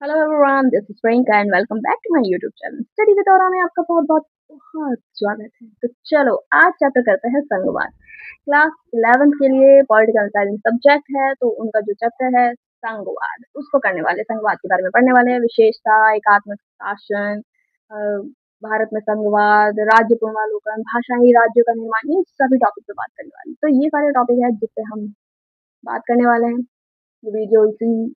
Hello everyone, this is Priyanka and welcome back to my YouTube channel. Study with और में आपका बहुत बहुत बहुत स्वागत है। तो चलो आज चैप्टर करते हैं संघवाद। क्लास 11th के लिए पॉलिटिकल साइंस सब्जेक्ट है, तो उनका जो चैप्टर है संघवाद उसको करने वाले, संघवाद के बारे में पढ़ने वाले हैं। विशेषता, एकात्मक शासन, अ, भारत में संघवाद, राज्य पुनर्वालोकन, भाषाई राज्यों का निर्माण, इन सभी टॉपिक पे बात करने वाले हैं। तो ये सारे टॉपिक है जिसपे हम बात करने वाले हैं। वीडियो इसी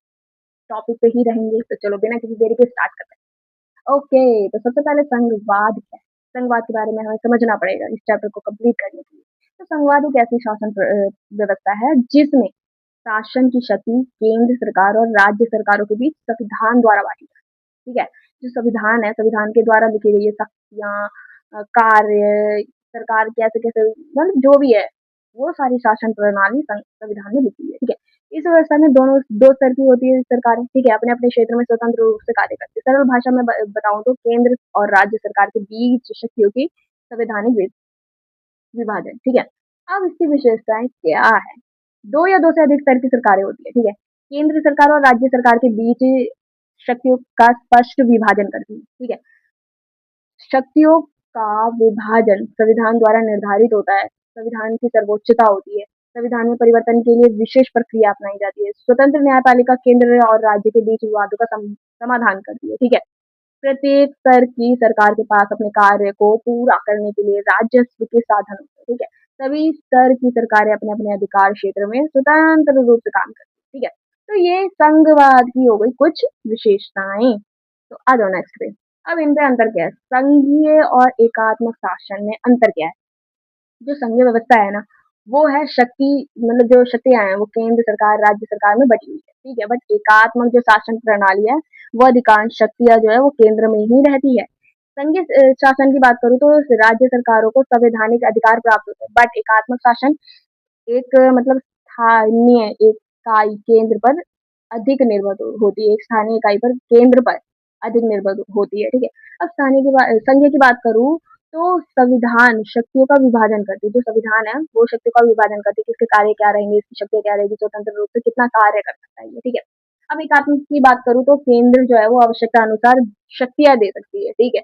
टॉपिक पे ही रहेंगे। तो चलो बिना किसी देरी के स्टार्ट करते हैं। ओके, तो सबसे पहले संघवाद क्या है? संघवाद के बारे में हमें समझना पड़ेगा इस चैप्टर को कंप्लीट करने के लिए। तो संघवाद एक ऐसी व्यवस्था है जिसमें शासन की शक्ति केंद्र सरकार और राज्य सरकारों के बीच संविधान द्वारा बांटी जाती है। ठीक है, जो संविधान है, संविधान के द्वारा लिखी गई ये शक्तियाँ, कार्य, सरकार कैसे कैसे, मतलब जो भी है वो सारी शासन प्रणाली संविधान में लिखी है। ठीक है, इस व्यवस्था में दोनों दो स्तर की होती है सरकारें। ठीक है, अपने अपने क्षेत्र में स्वतंत्र रूप से कार्य करती है। सरल भाषा में बताऊं तो केंद्र और राज्य सरकार के बीच शक्तियों की संवैधानिक विभाजन। ठीक है, अब इसकी विशेषताएं क्या है? दो या दो से अधिक स्तर की सरकारें होती है। ठीक है, केंद्र सरकार और राज्य सरकार के बीच शक्तियों का स्पष्ट विभाजन करती है। ठीक है, शक्तियों का विभाजन संविधान द्वारा निर्धारित होता है। संविधान की सर्वोच्चता होती है। संविधान में परिवर्तन के लिए विशेष प्रक्रिया अपनाई जाती है। स्वतंत्र न्यायपालिका केंद्र और राज्य के बीच विवादों का समाधान करती है। ठीक है, प्रत्येक स्तर की सरकार के पास अपने कार्य को पूरा करने के लिए राजस्व के साधन होते हैं। ठीक है, सभी स्तर की सरकारें अपने अपने अधिकार क्षेत्र में स्वतंत्र रूप से काम करती है। ठीक है, तो ये संघवाद की हो गई कुछ विशेषताएं। तो आ जाओ नेक्स्ट पे। अब इनमें अंतर क्या है? संघीय और एकात्मक शासन में अंतर क्या है? जो संघीय व्यवस्था है ना, वो है शक्ति, मतलब जो शक्तियां हैं वो केंद्र सरकार राज्य सरकार में बटी हुई है। ठीक है, बट एकात्मक जो शासन प्रणाली है वो अधिकांश शक्तियां जो है वो केंद्र में ही रहती है। संघीय शासन की बात करूँ तो राज्य सरकारों को संवैधानिक अधिकार प्राप्त होते हैं, बट एकात्मक शासन एक मतलब स्थानीय इकाई केंद्र पर अधिक निर्भर होती है। एक स्थानीय इकाई पर केंद्र पर अधिक निर्भर होती है। ठीक है, अब स्थानीय की बात, संघीय की बात करूँ तो संविधान शक्तियों का विभाजन करती है। जो संविधान है वो शक्तियों का विभाजन करती है कि इसके कार्य क्या रहेंगे, इसकी शक्तियाँ क्या रहेगी, स्वतंत्र रूप से कितना कार्य कर सकता है ये। ठीक है, अब एकात्मक की बात करूँ तो केंद्र जो है वो आवश्यकता अनुसार शक्तियाँ दे सकती है। ठीक है,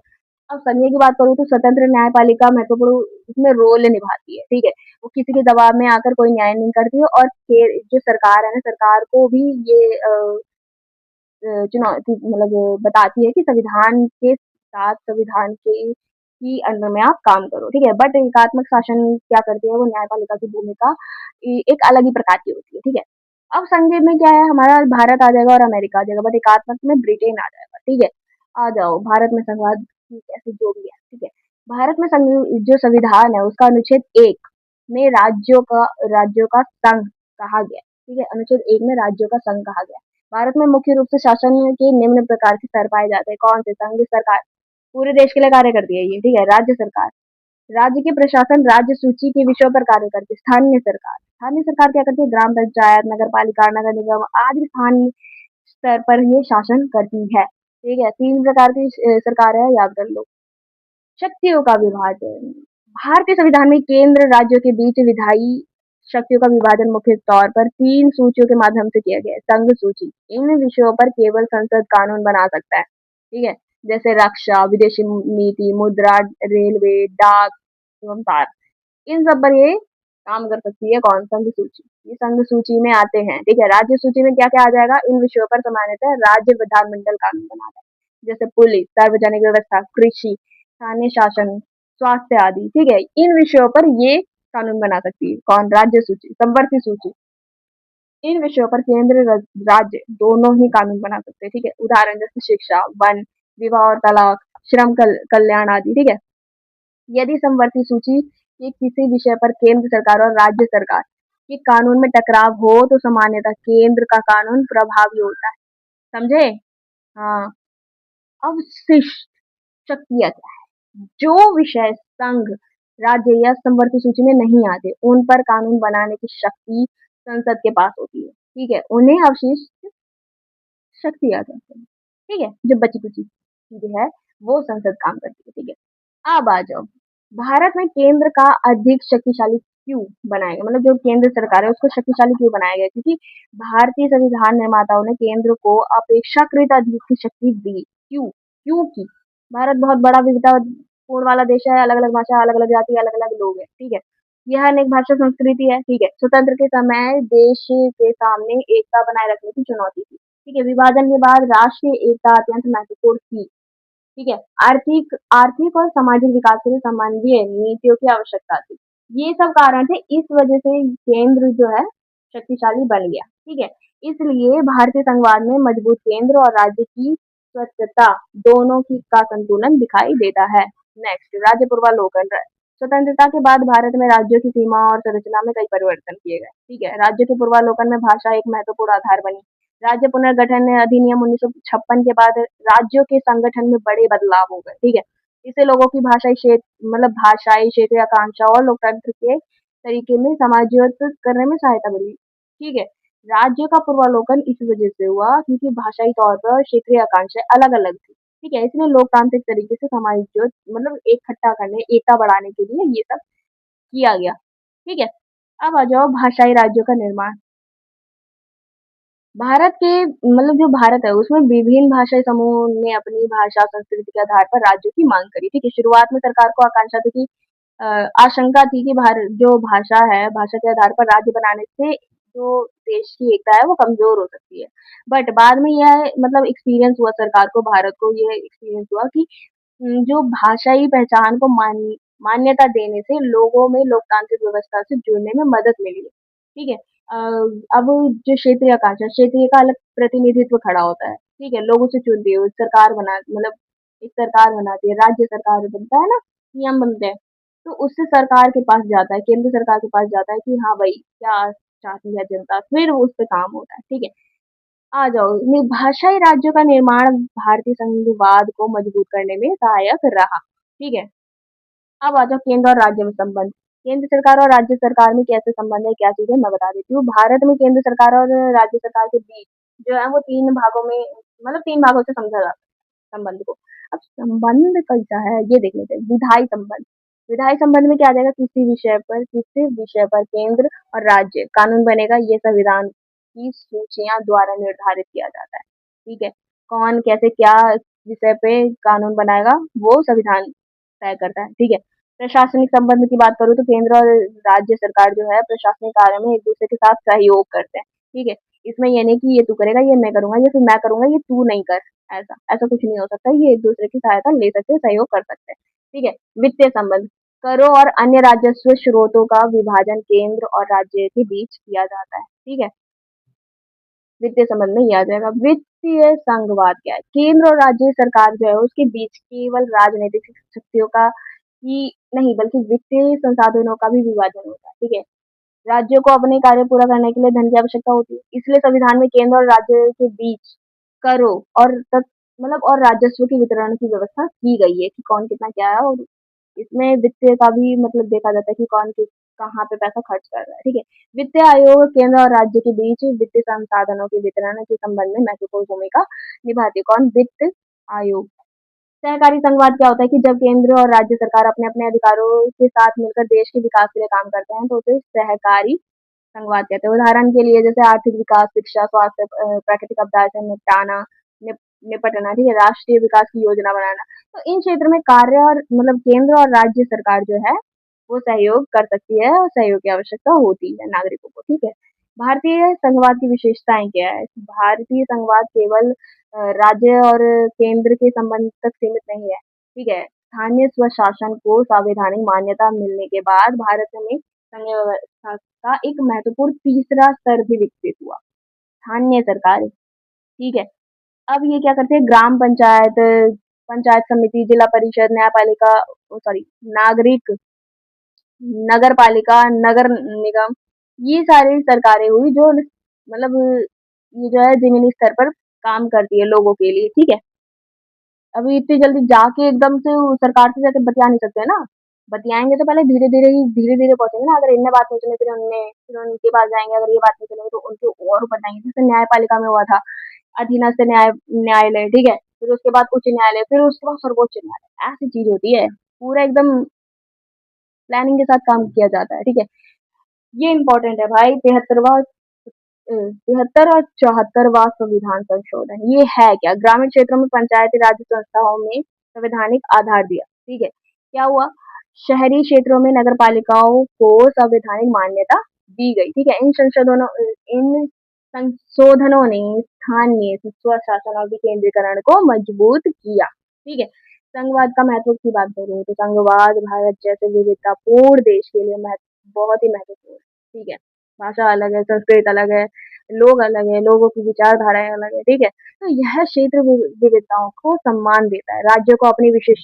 अब संघीय की बात करूँ तो स्वतंत्र न्यायपालिका महत्वपूर्ण इसमें रोल निभाती है। ठीक है, वो किसी के दबाव में आकर कोई न्याय नहीं करती है। और जो सरकार है ना, सरकार को भी ये चुनौती मतलब बताती है कि संविधान के साथ संविधान के ही अंडर में आप काम करो। ठीक है, बट एकात्मक शासन क्या करती है, वो न्यायपालिका की भूमिका एक अलग ही प्रकार की होती है। ठीक है, अब संघीय में क्या है, हमारा भारत आ जाएगा और अमेरिका आ जाएगा, बट एकात्मक में ब्रिटेन आ जाएगा। ठीक है, आ जाओ भारत में संघवाद की कैसे जो भी है। ठीक है, भारत में जो संविधान है उसका अनुच्छेद 1 में राज्यों का संघ कहा गया। ठीक है, अनुच्छेद 1 में राज्यों का संघ कहा गया। भारत में मुख्य रूप से शासन के निम्न प्रकार के स्तर पाए जाते हैं। कौन से? संघ सरकार पूरे देश के लिए कार्य करती है ये। ठीक है, राज्य सरकार, राज्य के प्रशासन राज्य सूची के विषयों पर कार्य करती है। स्थानीय सरकार क्या करती है? ग्राम पंचायत, नगर पालिका, नगर निगम आदि स्थानीय स्तर पर ये शासन करती है। ठीक है, 3 प्रकार की सरकार है, याद कर लो। शक्तियों का विभाजन, भारतीय संविधान में केंद्र राज्यों के बीच विधायी शक्तियों का विभाजन मुख्य तौर पर 3 सूचियों के माध्यम से किया गया है। संघ सूची, इन विषयों पर केवल संसद कानून बना सकता है। ठीक है, जैसे रक्षा, विदेशी नीति, मुद्रा, रेलवे, डाक एवं तार, इन सब पर ये काम कर सकती है। कौन? संघ सूची। ये संघ सूची में आते हैं। ठीक है, राज्य सूची में क्या क्या आ जाएगा? इन विषयों पर सामान्यतः राज्य विधानमंडल कानून बनाता है, जैसे पुलिस, सार्वजनिक व्यवस्था, कृषि, स्थानीय शासन, स्वास्थ्य आदि। ठीक है, इन विषयों पर ये कानून बना सकती है। कौन? राज्य सूची। संवर्ती सूची, इन विषयों पर केंद्र राज्य दोनों ही कानून बना सकते हैं। ठीक है, उदाहरण जैसे शिक्षा, वन, विवाह और तलाक, श्रम कल्याण आदि। ठीक है, यदि समवर्ती सूची के किसी विषय पर केंद्र सरकार और राज्य सरकार के कानून में टकराव हो तो सामान्यतः केंद्र का कानून प्रभावी होता है। समझे? हाँ, अवशिष्ट शक्तियां क्या है? जो विषय संघ, राज्य या समवर्ती सूची में नहीं आते उन पर कानून बनाने की शक्ति संसद के पास होती है। ठीक है, उन्हें अवशिष्ट शक्तियां कहते हैं। ठीक है, जो बची कुची चीजें है वो संसद काम करती है। ठीक है, अब आ जाओ, भारत में केंद्र का अधिक शक्तिशाली क्यों बनाया गया, मतलब जो केंद्र सरकार है उसको शक्तिशाली क्यों बनाया गया, क्योंकि भारतीय संविधान निर्माताओं ने केंद्र को अपेक्षाकृत अधिक की शक्ति दी। क्यों? क्योंकि भारत बहुत बड़ा विविधतापूर्ण वाला देश है, अलग अलग भाषा, अलग अलग जाति, अलग अलग लोग हैं, ठीक है। यह अनेक भाषा संस्कृति है, ठीक है। स्वतंत्र के समय देश के सामने एकता बनाए रखने की चुनौती थी, ठीक है। विभाजन के बाद राष्ट्रीय एकता अत्यंत महत्वपूर्ण थी, ठीक है। आर्थिक आर्थिक और सामाजिक विकास के लिए संबंधी नीतियों की आवश्यकता थी। ये सब कारण थे, इस वजह से केंद्र जो है शक्तिशाली बन गया, ठीक है। इसलिए भारतीय संघवाद में मजबूत केंद्र और राज्य की स्वच्छता दोनों की का संतुलन दिखाई देता है। नेक्स्ट, राज्य पूर्वावलोकन। स्वतंत्रता के बाद भारत में राज्यों की सीमा और संरचना में कई परिवर्तन किए गए, ठीक है। राज्यों के पूर्वावलोकन में भाषा एक महत्वपूर्ण आधार बनी। राज्य पुनर्गठन अधिनियम 1956 के बाद राज्यों के संगठन में बड़े बदलाव हो गए, ठीक है। इससे लोगों की भाषाई क्षेत्रीय आकांक्षा और लोकतंत्र के तरीके में समायोजित करने में सहायता मिली, ठीक है। राज्य का पूर्वावलोकन इस वजह से हुआ क्योंकि भाषाई तौर पर क्षेत्रीय आकांक्षाएं अलग अलग थी, ठीक है। इसलिए लोकतांत्रिक तरीके से समायोजित इकट्ठा करने, एकता बढ़ाने के लिए ये सब किया गया, ठीक है। अब आ जाओ भाषाई राज्यों का निर्माण। भारत के जो भारत है उसमें विभिन्न भाषाई समूह ने अपनी भाषा संस्कृति के आधार पर राज्यों की मांग करी, ठीक है। शुरुआत में सरकार को आकांक्षा थी कि अ, आशंका थी कि भारत जो भाषा है, भाषा के आधार पर राज्य बनाने से जो देश की एकता है वो कमजोर हो सकती है। बट बाद में यह एक्सपीरियंस हुआ, सरकार को, भारत को यह एक्सपीरियंस हुआ कि जो भाषाई पहचान को मान्यता देने से लोगों में लोकतांत्रिक व्यवस्था से जुड़ने में मदद मिली है, ठीक है। अब जो क्षेत्रीय आकांक्षा, क्षेत्रीय का अलग प्रतिनिधित्व खड़ा होता है, ठीक है। लोग उसे चुनती है, सरकार बना एक सरकार बनाती है, राज्य सरकार बनता है ना, नियम बनते हैं, तो उससे सरकार के पास जाता है, केंद्र सरकार के पास जाता है कि हाँ भाई क्या चाहती है जनता, फिर उस पे काम होता है, ठीक है। आ जाओ, भाषाई राज्यों का निर्माण भारतीय संघवाद को मजबूत करने में सहायक रहा, ठीक है। अब आ जाओ केंद्र और राज्य में संबंध। केंद्र सरकार और राज्य सरकार में कैसे संबंध है, क्या चीज़ है, मैं बता देती हूँ। भारत में केंद्र सरकार और राज्य सरकार के बीच जो है वो 3 भागों में 3 भागों से समझा जाता है संबंध को। अब संबंध कैसा है ये देख लेते हैं। विधायी संबंध। विधायी संबंध में क्या आ जाएगा, किसी विषय पर केंद्र और राज्य कानून बनेगा, ये संविधान की सूचियाँ द्वारा निर्धारित किया जाता है, ठीक है। कौन कैसे क्या विषय पे कानून बनाएगा वो संविधान तय करता है, ठीक है। प्रशासनिक संबंध की बात करूँ तो केंद्र और राज्य सरकार जो है प्रशासनिक कार्य में एक दूसरे के साथ सहयोग करते हैं, ठीक है। इसमें ये नहीं कि ये तू करेगा, ये मैं करूंगा, या फिर मैं करूंगा, ये तू नहीं कर। ऐसा ऐसा कुछ नहीं हो सकता, ये एक दूसरे की सहायता ले सकते हैं, सहयोग कर सकते हैं, ठीक है। वित्तीय संबंध। करों और अन्य राजस्व स्रोतों का विभाजन केंद्र और राज्य के बीच किया जाता है, ठीक है। वित्तीय संबंध में ये आ जाएगा। वित्तीय संघवाद क्या है, केंद्र और राज्य सरकार जो है उसके बीच केवल राजनीतिक शक्तियों का ही नहीं बल्कि वित्तीय संसाधनों का भी विभाजन होता है, ठीक है। राज्यों को अपने कार्य पूरा करने के लिए धन की आवश्यकता होती है, इसलिए संविधान में केंद्र और राज्य के बीच करों और और राजस्व के वितरण की व्यवस्था की गई है कि कौन कितना क्या है, और इसमें वित्तीय का भी देखा जाता है कि कौन किस कहाँ पे पैसा खर्च कर रहा है, ठीक है। वित्तीय आयोग केंद्र और राज्य के बीच वित्तीय संसाधनों के वितरण के संबंध में महत्वपूर्ण भूमिका निभाती है। कौन? वित्त आयोग। सहकारी संघवाद क्या होता है कि जब केंद्र और राज्य सरकार अपने अपने अधिकारों के साथ मिलकर देश के विकास के लिए काम करते हैं तो उसे सहकारी संघवाद कहते हैं। उदाहरण के लिए जैसे आर्थिक विकास, शिक्षा, स्वास्थ्य, प्राकृतिक आपदा से निपटाना, निप, निपटना, ठीक है, राष्ट्रीय विकास की योजना बनाना। तो इन क्षेत्र में कार्य और केंद्र और राज्य सरकार जो है वो सहयोग कर सकती है, और सहयोग की आवश्यकता होती है नागरिकों को, ठीक है। भारतीय संघवाद की विशेषताएं क्या है? भारतीय संघवाद केवल राज्य और केंद्र के संबंध तक सीमित नहीं है, ठीक है। स्थानीय स्वशासन को संवैधानिक मान्यता मिलने के बाद भारत में संघ व्यवस्था का एक महत्वपूर्ण तीसरा स्तर भी विकसित हुआ, स्थानीय सरकार, ठीक है। अब ये क्या करते हैं, ग्राम पंचायत, पंचायत समिति, जिला परिषद, न्यायपालिका, सॉरी, नागरिक, नगर पालिका, नगर निगम, ये सारी सरकारें हुई जो ये जो है जमीनी स्तर पर काम करती है लोगों के लिए, ठीक है। अभी इतनी जल्दी जाके एकदम से सरकार से जाके बतिया नहीं सकते ना, बतियाएंगे तो पहले धीरे धीरे पहुंचेंगे ना। अगर इनने बात नहीं सुनी फिर उनके पास जाएंगे, अगर ये बात नहीं सुनेंगे तो उनके और ऊपर जाएंगे। जैसे न्यायपालिका में हुआ था, अधीनस्थ न्यायालय, ठीक है, फिर उसके बाद उच्च न्यायालय, फिर उसके बाद सर्वोच्च न्यायालय, ऐसी चीज होती है। पूरा एकदम प्लानिंग के साथ काम किया जाता है, ठीक है। ये इम्पोर्टेंट है भाई। 73 और 74वां संविधान संशोधन, ये है क्या? ग्रामीण क्षेत्रों में पंचायती राज संस्थाओं में संवैधानिक आधार दिया। ठीक है, क्या हुआ? शहरी क्षेत्रों में नगर पालिकाओं को संवैधानिक मान्यता दी गई। ठीक है, इन संशोधनों ने स्थानीय स्वशासन और विकेंद्रीकरण को मजबूत किया। ठीक है, संघवाद का महत्व की बात करूँ तो संघवाद भारत जैसे विविधतापूर्ण देश के लिए बहुत ही महत्वपूर्ण है। ठीक है, भाषा अलग है, संस्कृत अलग है, लोग अलग है, लोगों की विचारधाराएं अलग है। ठीक है, तो यह क्षेत्र विविधताओं को सम्मान देता है, राज्यों को अपनी विशेष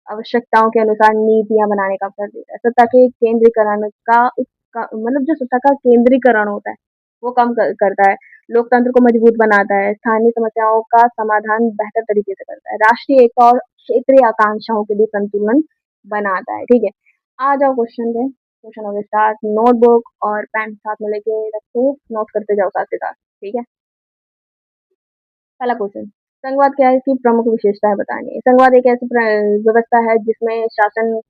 आवश्यकताओं के अनुसार नीतियां बनाने का अवसर देता है। सत्ता के केंद्रीकरण का मतलब जो सत्ता का केंद्रीकरण होता है वो कम करता है, लोकतंत्र को मजबूत बनाता है, स्थानीय समस्याओं का समाधान बेहतर तरीके से करता है, राष्ट्रीय एकता और क्षेत्रीय आकांक्षाओं के बीच संतुलन बनाता है। ठीक है, आ जाओ क्वेश्चन पे। क्वेश्चन हो गया स्टार्ट। नोटबुक और पेन साथ में लेके रखो, नोट करते जाओ साथ के साथ। ठीक है, पहला क्वेश्चन, संघवाद क्या है, इसकी प्रमुख विशेषताएं बतानी है। संघवाद एक ऐसी व्यवस्था है जिसमें शासन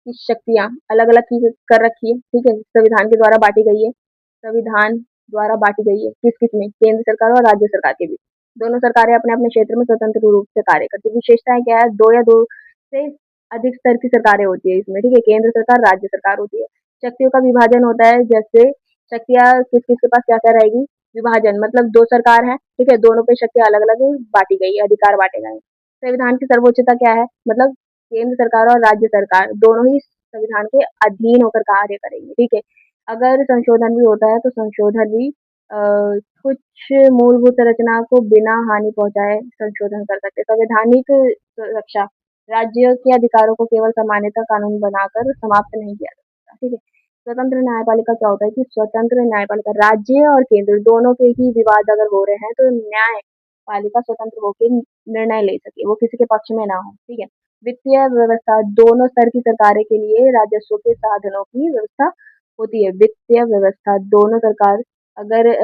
की शक्तियां अलग अलग की कर रखी है। ठीक है, संविधान के द्वारा बांटी गई है। संविधान द्वारा बांटी गई है किस किस में? केंद्र सरकार और राज्य सरकार के बीच। दोनों सरकारें अपने अपने क्षेत्र में स्वतंत्र रूप से कार्य करती है। विशेषताएं क्या है? दो या दो से अधिक स्तर की सरकारें होती है इसमें। ठीक है, केंद्र सरकार, राज्य सरकार होती है। शक्तियों का विभाजन होता है, जैसे शक्तियां किस किस के पास क्या क्या रहेगी। विभाजन मतलब दो सरकार है, ठीक है, दोनों पे शक्तियां अलग अलग बांटी गई है, अधिकार बांटे गए हैं। संविधान की सर्वोच्चता क्या है? मतलब केंद्र सरकार और राज्य सरकार दोनों ही संविधान के अधीन होकर कार्य करेंगे। ठीक है, अगर संशोधन भी होता है तो संशोधन भी कुछ मूलभूत संरचना को बिना हानि पहुंचाए संशोधन कर सकते हैं। संवैधानिक सुरक्षा, राज्य के अधिकारों को केवल सामान्यतः कानून बनाकर समाप्त नहीं किया जा सकता। ठीक है, स्वतंत्र न्यायपालिका क्या होता है कि स्वतंत्र न्यायपालिका राज्य और केंद्र दोनों के ही विवाद अगर हो रहे हैं तो न्यायपालिका स्वतंत्र होकर निर्णय ले सके, वो किसी के पक्ष में ना हो। ठीक है, वित्तीय व्यवस्था, दोनों स्तर की सरकारें के लिए राजस्व के साधनों की व्यवस्था होती है। वित्तीय व्यवस्था, दोनों सरकार अगर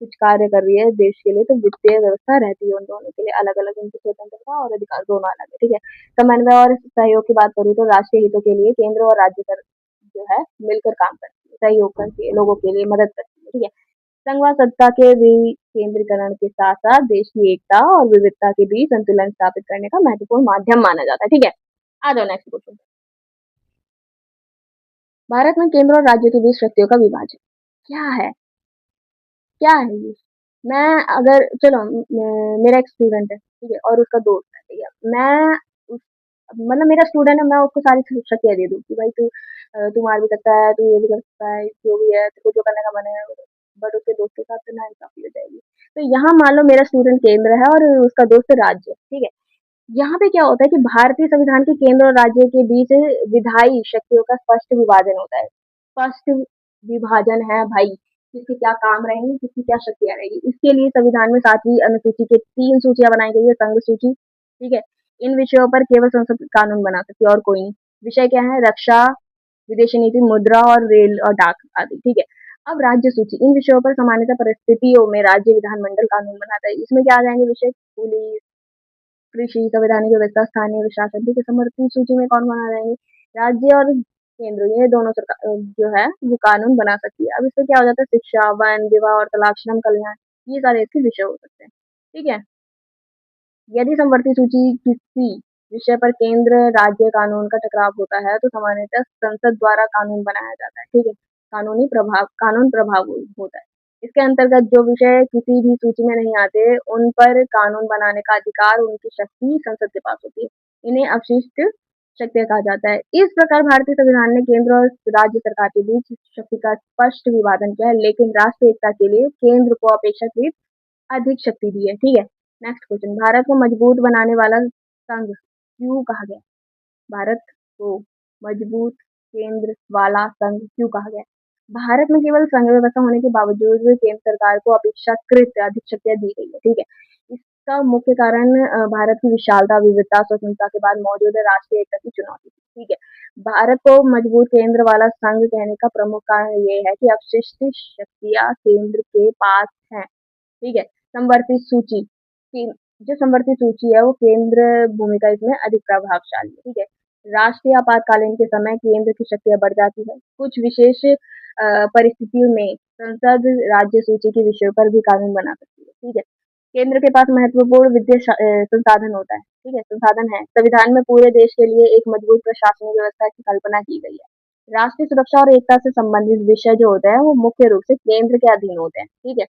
कुछ कार्य कर रही है देश के लिए तो वित्तीय व्यवस्था रहती है उन दोनों के लिए अलग अलग, उनकी स्वतंत्रता और अधिकार दोनों अलग है। ठीक है, समन्वय और सहयोग की बात करूँ तो राष्ट्रीय हितों के लिए केंद्र और राज्य जो है मिलकर काम करती है, सहयोग करती है, लोगों के लिए मदद करती है। ठीक है, संघवाद सत्ता के विकेंद्रीकरण के साथ साथ देश की एकता और विविधता के बीच संतुलन स्थापित करने का महत्वपूर्ण माध्यम माना जाता है। ठीक है, आ जाओ नेक्स्ट क्वेश्चन। भारत में केंद्र और राज्य के बीच शक्तियों का विभाजन क्या है? क्या है ये? मैं अगर चलो मेरा एक स्टूडेंट है, ठीक है, और उसका दोस्त है, ठीक है, मैं उस मतलब मेरा स्टूडेंट है, मैं उसको सारी शक्तियाँ दे दूँ कि भाई तू मार भी सकता है, तू ये भी कर सकता है, जो भी है, तेरे को जो करने का मन है, बट उसके दोस्त के साथ तो नाइंसाफ़ी हो जाएगी। तो यहाँ मान लो मेरा स्टूडेंट केंद्र है और उसका दोस्त राज्य, ठीक है? यहाँ पे क्या होता है कि भारतीय संविधान के केंद्र और राज्य के बीच विधायी शक्तियों का स्पष्ट विभाजन होता है। स्पष्ट विभाजन है भाई, किसके क्या काम रहेंगे, किसकी क्या शक्तियाँ रहेगी। इसके लिए संविधान में 7वीं अनुसूची के 3 सूचियाँ बनाई गई है, संघ सूची, ठीक है? इन विषयों पर केवल संसद कानून बना सकती है और कोई नहीं। विषय क्या है? रक्षा, विदेशी नीति, मुद्रा और रेल और डाक आदि, ठीक है? अब राज्य सूची, इन विषयों पर सामान्यतः परिस्थितियों में राज्य विधानमंडल कानून बनाता है। इसमें क्या आ जाएंगे विषय? पुलिस, कृषि, संवैधानिक व्यवस्था, स्थानीय प्रशासन, ठीक है? समवर्ती सूची में कौन बना रहेंगे? राज्य और केंद्र, ये दोनों सरकार जो है वो कानून बना सकती है। अब इससे क्या हो जाता है? शिक्षा, वन, विवाह और तलाक, श्रम कल्याण, ये सारे इसके विषय हो सकते हैं। ठीक है, यदि समवर्ती सूची किसी विषय पर केंद्र राज्य कानून का टकराव होता है तो सामान्यतः संसद द्वारा कानून बनाया जाता है। ठीक है, कानून प्रभाव होता है। इसके अंतर्गत जो विषय किसी भी सूची में नहीं आते उन पर कानून बनाने का अधिकार, उनकी शक्ति संसद के पास होती है। इन्हें अवशिष्ट शक्तियाँ कहा जाता है। इस प्रकार भारतीय संविधान ने केंद्र और राज्य सरकार के बीच शक्ति का स्पष्ट विभाजन किया है, लेकिन राष्ट्रीय एकता के लिए केंद्र को अपेक्षाकृत अधिक शक्ति दी है। ठीक है, नेक्स्ट क्वेश्चन, भारत को मजबूत बनाने वाला संघ क्यों कहा गया? भारत को मजबूत केंद्र वाला संघ क्यों कहा गया? भारत में केवल संघ व्यवस्था होने के बावजूद भी केंद्र सरकार को अपेक्षाकृत अधिक शक्तियां दी गई है। ठीक है, इसका मुख्य कारण भारत की विशालता, विविधता, स्वतंत्रता के बाद मौजूद राष्ट्रीय एकता की चुनौती। ठीक है, भारत को मजबूत केंद्र वाला संघ कहने का प्रमुख कारण ये है कि अपशिष्ट शक्तियां केंद्र के पास हैं। ठीक है, समवर्ती सूची की जो समवर्ती सूची है वो केंद्र भूमिका इसमें अधिक प्रभावशाली है। ठीक है, राष्ट्रीय आपातकालीन के समय केंद्र की शक्तियाँ बढ़ जाती है। कुछ विशेष परिस्थितियों में संसद राज्य सूची के विषयों पर भी कानून बना सकती है, ठीक है। केंद्र के पास महत्वपूर्ण वित्तीय संसाधन होता है, ठीक है, संसाधन है। संविधान में पूरे देश के लिए एक मजबूत प्रशासनिक व्यवस्था की कल्पना की गई है। राष्ट्रीय सुरक्षा और एकता से संबंधित विषय जो होते हैं वो मुख्य रूप से केंद्र के अधीन होते हैं, ठीक है।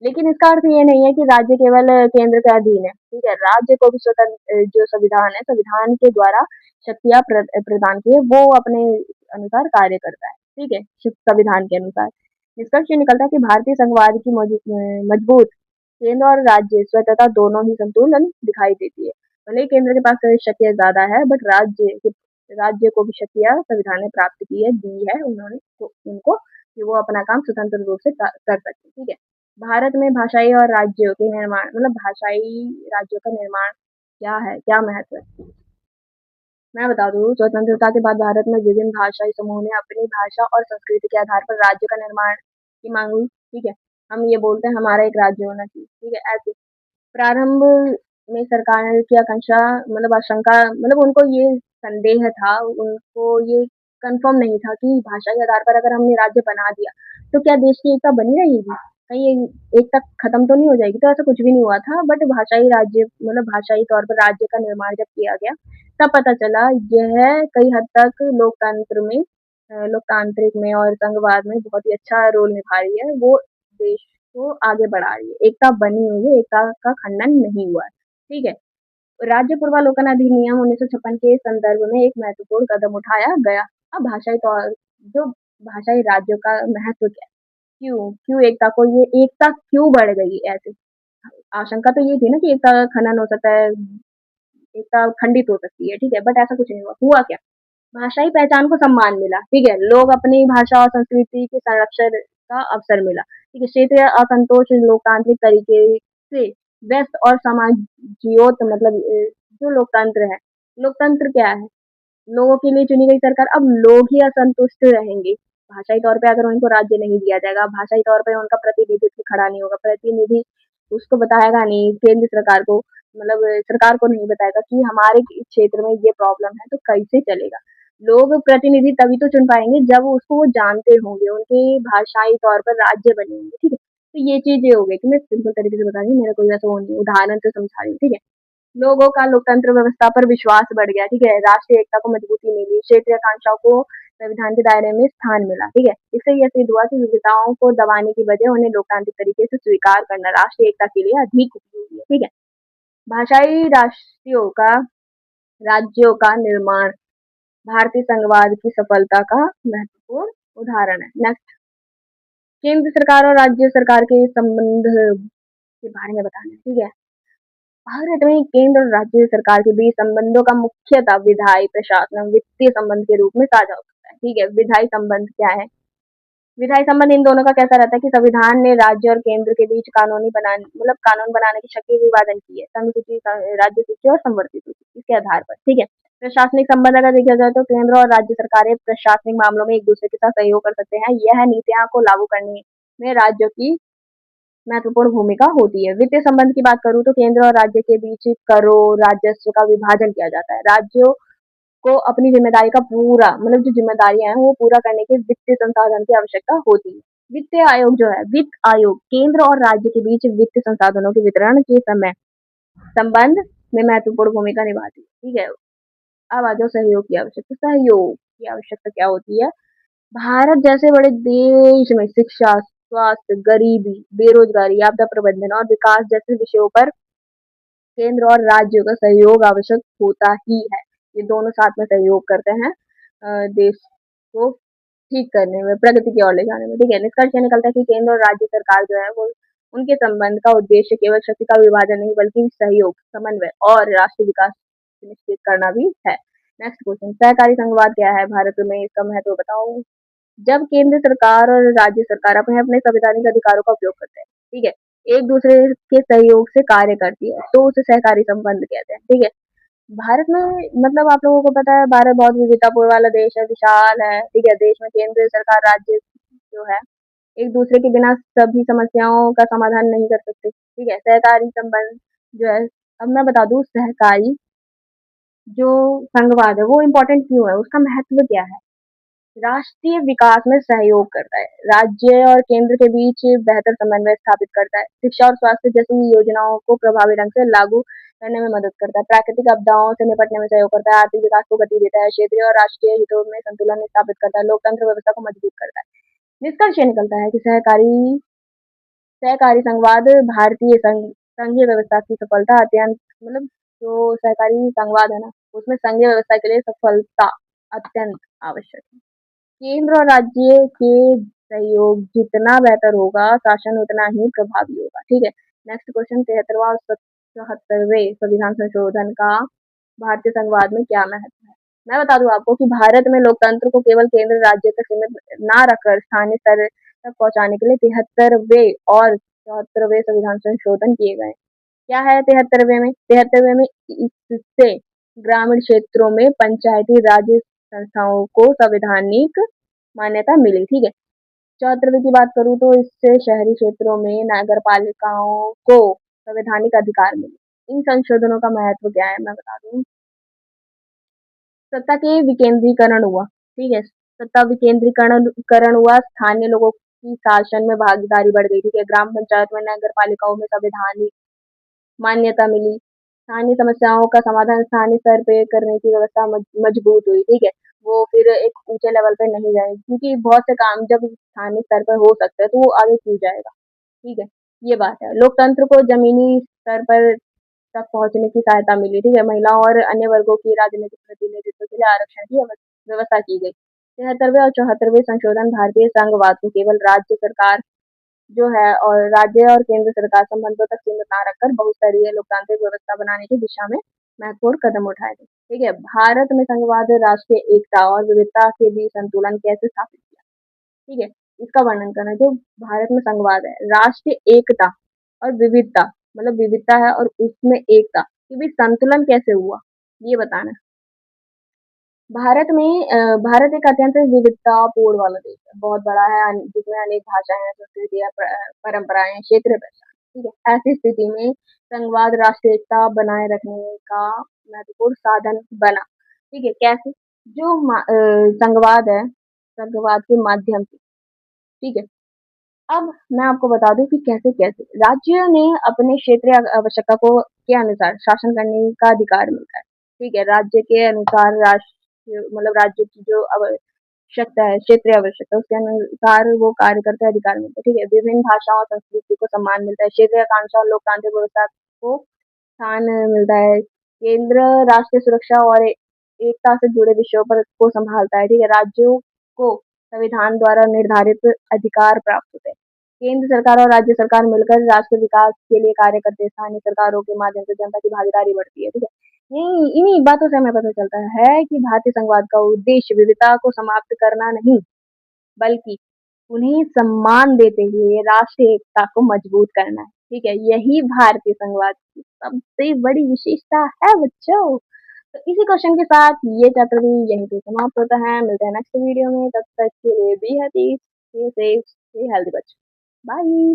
लेकिन इसका अर्थ ये नहीं है कि राज्य केवल केंद्र के अधीन है, ठीक है। राज्य को भी स्वतंत्र जो संविधान है, संविधान के द्वारा शक्तियाँ प्रदान की है, वो अपने अनुसार कार्य करता है, ठीक है, संविधान के अनुसार। निष्कर्ष ये निकलता है कि भारतीय संघवाद की मजबूत केंद्र और राज्य स्वतंत्रता दोनों ही संतुलन दिखाई देती है। भले ही केंद्र के पास शक्तियाँ ज़्यादा है, बट राज्य को भी शक्तियाँ संविधान ने प्राप्त की है, दी है उन्होंने तो उनको कि वो अपना काम स्वतंत्र रूप से कर सकें, ठीक है। भारत में भाषाई और राज्यों के निर्माण मतलब भाषाई राज्यों का निर्माण क्या है, क्या महत्व है? मैं बता दूँ स्वतंत्रता के बाद भारत में विभिन्न भाषाई समूहों ने अपनी भाषा और संस्कृति के आधार पर राज्य का निर्माण की मांग हुई, ठीक है। हम ये बोलते हैं हमारा एक राज्य होना चाहिए, ठीक है, ऐसे। प्रारंभ में सरकार की आकांक्षा मतलब आशंका मतलब उनको ये संदेह था, उनको ये कन्फर्म नहीं था कि भाषा के आधार पर अगर हमने राज्य बना दिया, तो क्या देश की एकता बनी रहेगी? कहीं ये एकता खत्म तो नहीं हो जाएगी? तो ऐसा कुछ भी नहीं हुआ था, बट भाषाई राज्य मतलब भाषाई तौर पर राज्य का निर्माण जब किया गया, तब पता चला यह कई हद तक लोकतांत्रिक में और संघवाद में बहुत ही अच्छा रोल निभा रही है। वो देश को आगे बढ़ा रही है। एकता बनी हुई है, एकता का खंडन नहीं हुआ है, ठीक है। राज्य पूर्वालोकन अधिनियम 1956 के संदर्भ में एक महत्वपूर्ण कदम उठाया गया। अब जो भाषाई राज्यों का महत्व क्या है? क्यों एकता को ये एकता क्यों बढ़ गई ऐसे? आशंका तो ये थी ना कि एकता का खनन हो सकता है, एकता खंडित हो सकती है, ठीक है, बट ऐसा कुछ नहीं हुआ। हुआ क्या? भाषाई पहचान को सम्मान मिला, ठीक है, लोग अपनी भाषा और संस्कृति के संरक्षण का अवसर मिला, ठीक है, क्षेत्रीय असंतोष लोकतांत्रिक तरीके से व्यस्त और समाजियोत मतलब जो लोकतंत्र है, लोकतंत्र क्या है? लोगों के लिए चुनी गई सरकार, अब लोग ही असंतुष्ट रहेंगे। भाषाई तौर पे अगर उनको राज्य नहीं दिया जाएगा, भाषाई तौर पे उनका प्रतिनिधित्व खड़ा नहीं होगा, प्रतिनिधि उसको बताएगा नहीं केंद्र सरकार को मतलब सरकार को नहीं बताएगा कि हमारे क्षेत्र में ये प्रॉब्लम है, तो कैसे चलेगा? लोग प्रतिनिधि तभी तो चुन पाएँगे जब उसको वो जानते होंगे, उनके भाषाई तौर पर राज्य बने होंगे, ठीक है? तो ये चीज़ें हो गई कि मैं सिंपल तरीके से बता रही हूँ, मेरा कोई वैसा वो नहीं है, उदाहरण से समझा रही हूँ, ठीक है? लोगों का लोकतंत्र व्यवस्था पर विश्वास बढ़ गया, ठीक है? राष्ट्रीय एकता को मजबूती मिली, क्षेत्रीय आकांक्षाओं को संविधान के दायरे में स्थान मिला, ठीक है? इससे ये सिद्ध हुआ कि विविधताओं को दबाने की बजाय उन्हें लोकतांत्रिक तरीके से स्वीकार करना राष्ट्रीय एकता के लिए अधिक उपयोगी है, ठीक है? भाषाई राज्यों का निर्माण भारतीय संघवाद की सफलता का महत्वपूर्ण उदाहरण है। नेक्स्ट, केंद्र सरकार और राज्य सरकार के संबंध के बारे में बताना है, ठीक है? भारत में केंद्र और राज्य सरकार के बीच संबंधों का मुख्यतः विधायी, प्रशासनिक, वित्तीय संबंध के रूप में साझा हो सकता है, ठीक है? विधायी संबंध क्या है? विधायी संबंध इन दोनों का कैसा रहता है कि संविधान ने राज्य और केंद्र के बीच कानून बनाने की शक्ति विभाजन की है, संघ सूची, राज्य सूची और संवर्ती सूची इसके आधार पर, ठीक है। प्रशासनिक संबंध अगर देखा जाए तो केंद्र और राज्य सरकारें प्रशासनिक मामलों में एक दूसरे के साथ सहयोग कर सकते हैं। यह नीतियों को लागू करने में राज्यों की महत्वपूर्ण भूमिका होती है। वित्तीय संबंध की बात करूँ तो केंद्र और राज्य के बीच करों राजस्व का विभाजन किया जाता है। राज्यों को अपनी जिम्मेदारी का पूरा मतलब जो जिम्मेदारियां हैं वो पूरा करने के वित्तीय संसाधन की आवश्यकता होती है। वित्तीय आयोग जो है वित्त आयोग केंद्र और राज्य के बीच वित्तीय संसाधनों के वितरण के समय संबंध में महत्वपूर्ण भूमिका निभाती है, ठीक है। अब आ जाओ सहयोग की आवश्यकता। सहयोग की आवश्यकता क्या होती है? भारत जैसे बड़े देश में शिक्षा, स्वास्थ्य, गरीबी, बेरोजगारी, आपदा प्रबंधन और विकास जैसे विषयों पर केंद्र और राज्यों का सहयोग आवश्यक होता ही है। ये दोनों साथ में सहयोग करते हैं देश को ठीक करने में, प्रगति की ओर ले जाने में, ठीक है। निष्कर्ष ये निकलता है कि केंद्र और राज्य सरकार जो है वो उनके संबंध का उद्देश्य केवल शक्ति का विभाजन नहीं बल्कि सहयोग, समन्वय और राष्ट्रीय विकास सुनिश्चित करना भी है। नेक्स्ट क्वेश्चन, सहकारी संघवाद क्या है भारत में, इसका महत्व बताओ। जब केंद्र सरकार और राज्य सरकार अपने अपने संवैधानिक अधिकारों का उपयोग करते हैं, ठीक है, एक दूसरे के सहयोग से कार्य करती है, तो उसे सहकारी संबंध कहते हैं, ठीक है। भारत में मतलब आप लोगों को पता है भारत बहुत विविधतापूर्ण वाला देश है, विशाल है, ठीक है। देश में केंद्र सरकार राज्य जो है एक दूसरे के बिना सभी समस्याओं का समाधान नहीं कर सकते, ठीक है। सहकारी संबंध जो है, अब मैं बता दूं सहकारी जो संघवाद है वो इम्पोर्टेंट क्यों है, उसका महत्व क्या है? राष्ट्रीय विकास में सहयोग करता है, राज्य और केंद्र के बीच बेहतर समन्वय स्थापित करता है, शिक्षा और स्वास्थ्य जैसी योजनाओं को प्रभावी ढंग से लागू करने में मदद करता है, प्राकृतिक आपदाओं से निपटने में सहयोग करता है, आर्थिक विकास को गति देता है, क्षेत्रीय और राष्ट्रीय हितों में संतुलन स्थापित करता है, लोकतंत्र व्यवस्था को मजबूत करता है। निष्कर्ष ये निकलता है कि सहकारी संघवाद भारतीय संघीय व्यवस्था की सफलता अत्यंत मतलब जो सहकारी संघवाद है ना, उसमें संघीय व्यवस्था के लिए सफलता अत्यंत आवश्यक है। केंद्र और राज्य के सहयोग जितना बेहतर होगा, शासन उतना ही प्रभावी होगा। ठीक है। नेक्स्ट क्वेश्चन 73वां और 74वें संविधान संशोधन का भारतीय संघवाद में क्या महत्व है? मैं बता दूं आपको कि भारत में लोकतंत्र को केवल केंद्र राज्य तक सीमित ना रखकर स्थानीय स्तर तक पहुंचाने के लिए 73वें और 74वें संविधान संशोधन किए गए। क्या है 73वें में इससे ग्रामीण क्षेत्रों में पंचायती राज संस्थाओं को संवैधानिक मान्यता मिली। ठीक है। 74वें की बात करूँ तो इससे शहरी क्षेत्रों में नगर पालिकाओं को संवैधानिक अधिकार मिले। इन संशोधनों का महत्व क्या है मैं बता दूं। सत्ता के विकेंद्रीकरण हुआ। ठीक है। सत्ता विकेंद्रीकरण हुआ, स्थानीय लोगों की शासन में भागीदारी बढ़ गई। ठीक है। ग्राम पंचायत में नगर पालिकाओं में संवैधानिक मान्यता मिली। स्थानीय समस्याओं का समाधान स्थानीय स्तर पे करने की व्यवस्था मजबूत हुई। ठीक है। वो फिर एक ऊंचे लेवल पे नहीं जाए, क्योंकि बहुत से काम जब स्थानीय स्तर पर हो सकते हैं तो वो आगे क्यों जाएगा। ठीक है। ये बात है। लोकतंत्र को जमीनी स्तर पर तक पहुंचने की सहायता मिली। ठीक है। महिलाओं और अन्य वर्गों की राजनीतिक प्रतिनिधित्व के लिए आरक्षण की व्यवस्था की गई। 73वें और 74वें संशोधन भारतीय संघवाद को केवल राज्य सरकार जो है और राज्य और केंद्र सरकार संबंधों तक सीमित न रखकर बहुस्तरीय लोकतांत्रिक व्यवस्था बनाने की दिशा में महत्वपूर्ण कदम उठाए थे। ठीक है। भारत में संघवाद राष्ट्रीय एकता और विविधता के बीच संतुलन कैसे स्थापित किया। ठीक है। इसका वर्णन करना जो भारत में संघवाद है, राष्ट्रीय एकता और विविधता मतलब विविधता है और उसमें एकता के बीच संतुलन कैसे हुआ, ये बताना है। भारत एक अत्यंत विविधतापूर्ण वाला देश है, बहुत बड़ा है, जिसमें अनेक भाषाएं हैं, संस्कृतियां, परंपराएं, क्षेत्रीय पहचान। ठीक है। ऐसी स्थिति में संघवाद राष्ट्रीय एकता बनाए रखने का महत्वपूर्ण साधन बना। ठीक है। कैसे? जो संघवाद है, संघवाद के माध्यम से। ठीक है। अब मैं आपको बता दूं कि कैसे कैसे राज्य ने अपने क्षेत्रीय आवश्यकता को के अनुसार शासन करने का अधिकार मिलता है। ठीक है। राज्य के अनुसार राष्ट्र मतलब राज्य की जो आवश्यकता है, क्षेत्रीय आवश्यकता, उसके अनुसार वो कार्य करते हैं, अधिकार मिलता है। ठीक है। विभिन्न भाषाओं और संस्कृति को सम्मान मिलता है, क्षेत्रीय आकांक्षा और लोकतांत्रिक व्यवस्था को स्थान मिलता है। केंद्र राष्ट्रीय सुरक्षा और एकता से जुड़े विषयों पर को संभालता है। ठीक है। राज्यों को संविधान द्वारा निर्धारित अधिकार प्राप्त होते हैं। केंद्र सरकार और राज्य सरकार मिलकर राष्ट्र विकास के लिए कार्य करते हैं। स्थानीय सरकारों के माध्यम से जनता की भागीदारी बढ़ती है। ठीक है। यही इन्हीं बातों से हमें पता चलता है कि भारतीय संघवाद का उद्देश्य विविधता को समाप्त करना नहीं, बल्कि उन्हें सम्मान देते हुए राष्ट्रीय एकता को मजबूत करना है। ठीक है। यही भारतीय संघवाद की सबसे बड़ी विशेषता है बच्चों। तो इसी क्वेश्चन के साथ ये चैप्टर भी यहीं पे समाप्त होता है। मिलते हैं नेक्स्ट वीडियो में, तब तक के लिए be happy, stay safe, stay healthy बच्चों। बाय।